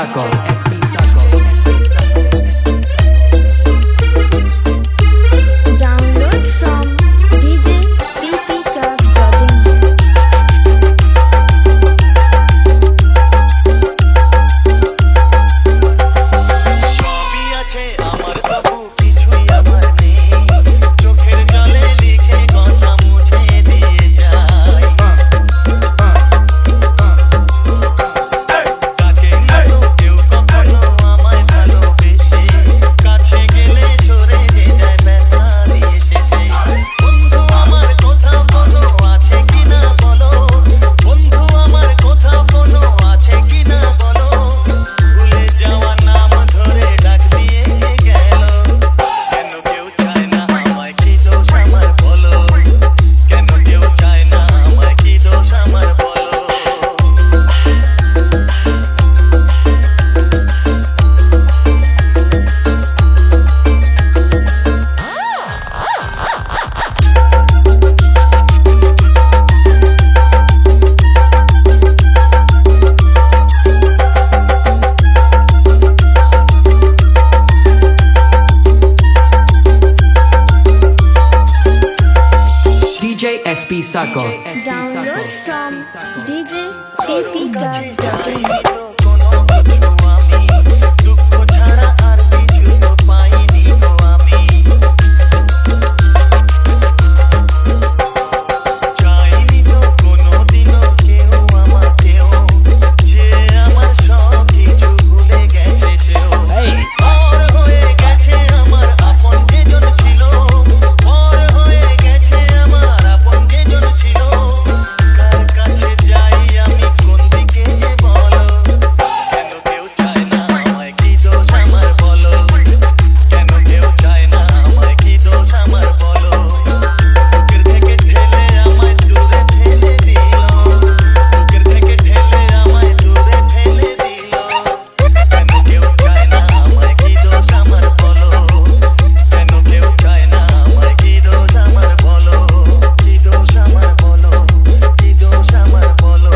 Saco. Download from djppcraft.in. সবই আছে আমার তবু কিছুই আমার নেই, চোখের জলে লিখে কথা মুছে দিয়ে যায়। কাকে না তো কেউ কখনো আমায় ভালোবেসে, কাছে গেলে সরে যে যায় ব্যথা দিয়ে শেষে। বন্ধু আমার কোথাও কোনো আছে কিনা বলো, বন্ধু আমার কোথাও কোনো আছে কিনা বলো, ভুলে যাওয়া নাম ধরে ডাক দিয়ে গেল। কেন কেউ চায় না আমায়, কি দোষ আমার বলো, কেন কেউ চায় না আমায়, কি দোষ আমার বলো। DJ SP Saco. Download from djppcraft.in. কোনো কিছু আমি দুঃখ ছাড়া আর কিছু তো পাইনি গো আমি। চাইনি তো কোনোদিনও কেউ আমাকেও, যে আমার সব কিছু ভুলে গেছে সেও। পর হয়ে গেছে আমার আপন যেজন ছিল, পর হয়ে গেছে আমার আপন যেজন ছিল। কার কাছে যাই আমি, কোন দিকে যে বলো, কেন কেউ চায় না আমায়, কি দোষ আমার বলো, কেন কেউ চায় না আমায়, কি দোষ আমার বলো। বুকের থেকে ঠেলে আমায় দূরে ঠেলে দিল, বুকের থেকে ঠেলে আমায় দূরে ঠেলে দিল। কেন কেউ চায় না আমায়, কি দোষ আমার বলো, কেন কেউ চায় না আমায়, কি দোষ আমার বলো, কি দোষ আমার বলো, কি দোষ আমার বলো।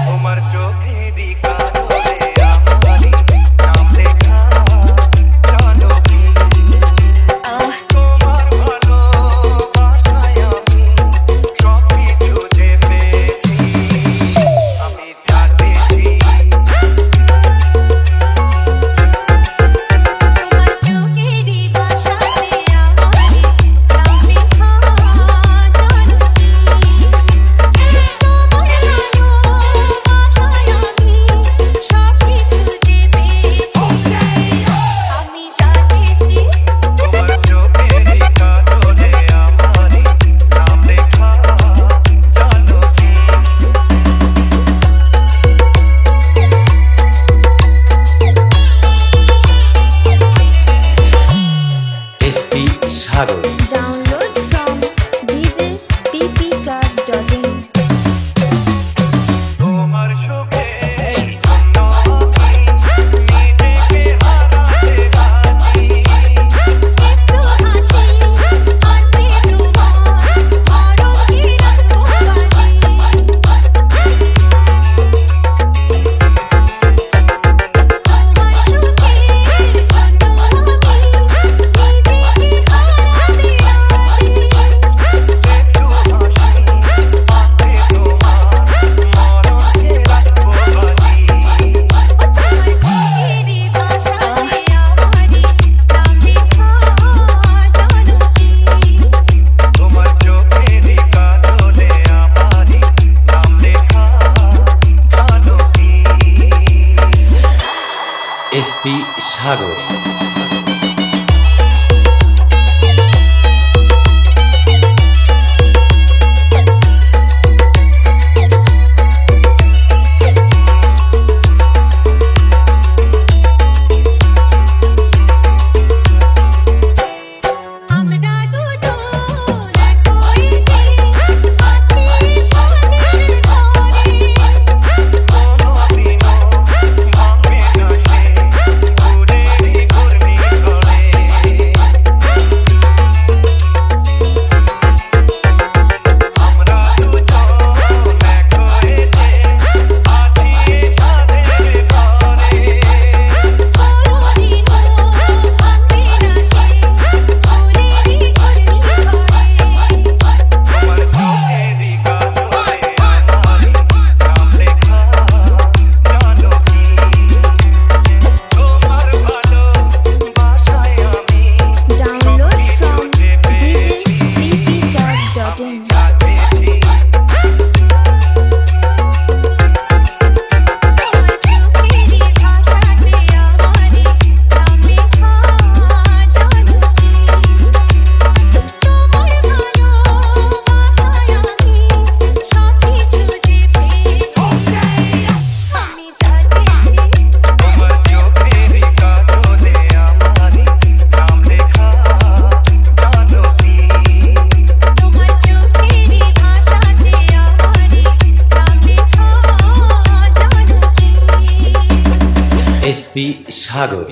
তোমার চোখেরই কাজলে আমারই নাম লেখা, জানো কি তোমার ভালোবাসায় আমি সব কিছু যে পেয়েছি, আমি যা চেয়েছি। তোমার চোখেরই ভাষাতে আমারই নাম লেখা, জানো কি তোমার ভালোবাসায় আমি সব কিছু যে পেয়েছি, আমি যা চেয়েছি। তোমার চোখেরই কাজলে আমারই নাম লেখা, জানো কি SP Sago. Download from djppcraft.in. তোমার সুখে জন্য আমি নিজেকে হারাতে পারি। একটু হাসি আনবে তোমার আরো কি রাখবো বাড়ি। তোমার সুখের জন্য আমি নিজেকে হারাতে SP Sago. আমি এসপি সাগর।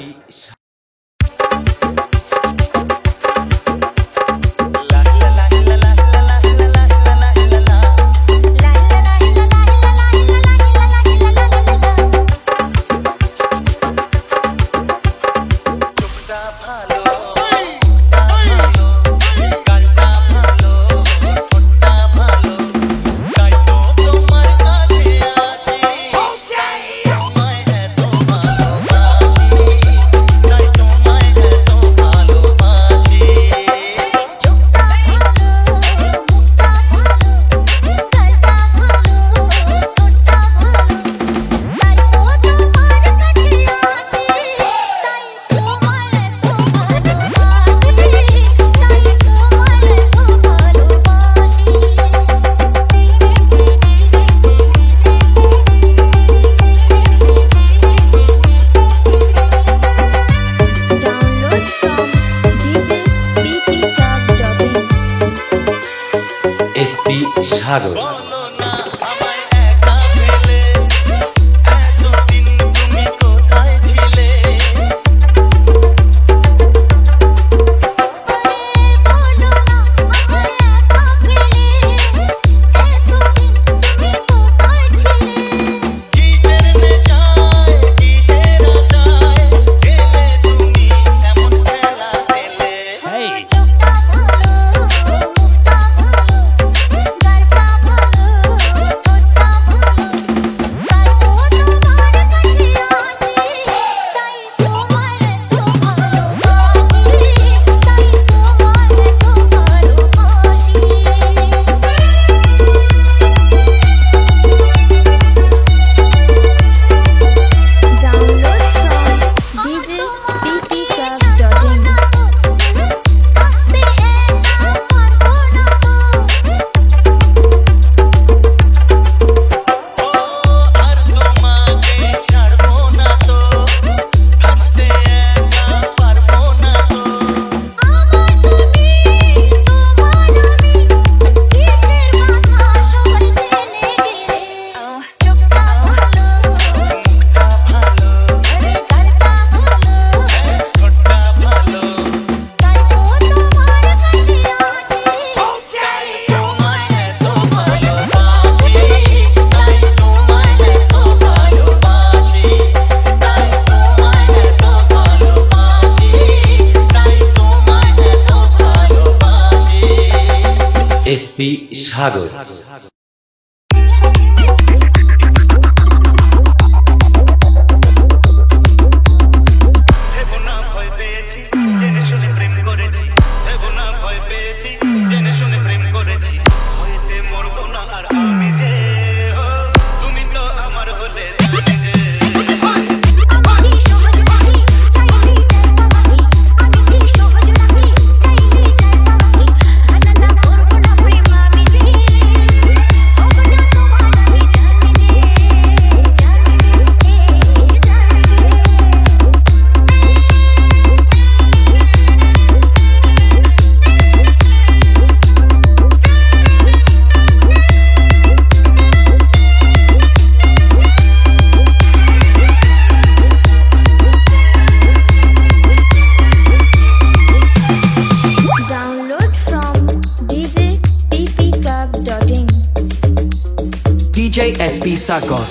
এসপি সাগর। এসপি সাগর। DJ SP Sagar।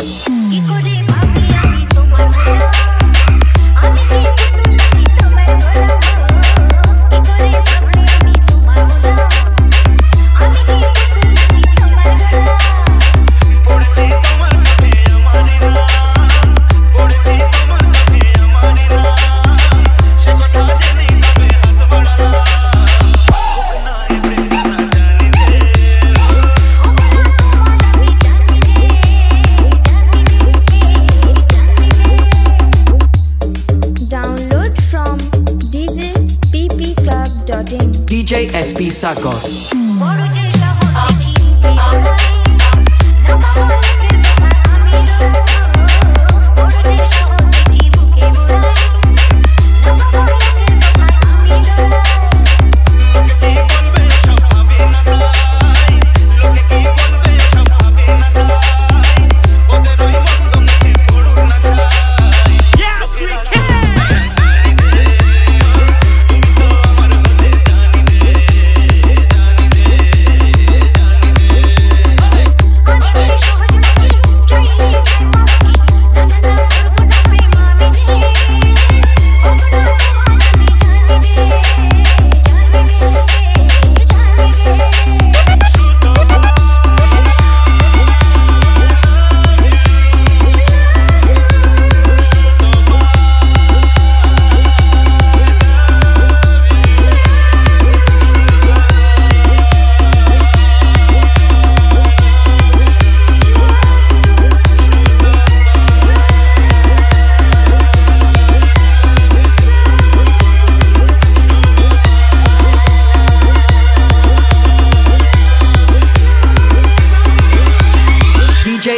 DJ SP Sagar।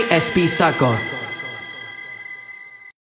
SP Sagar.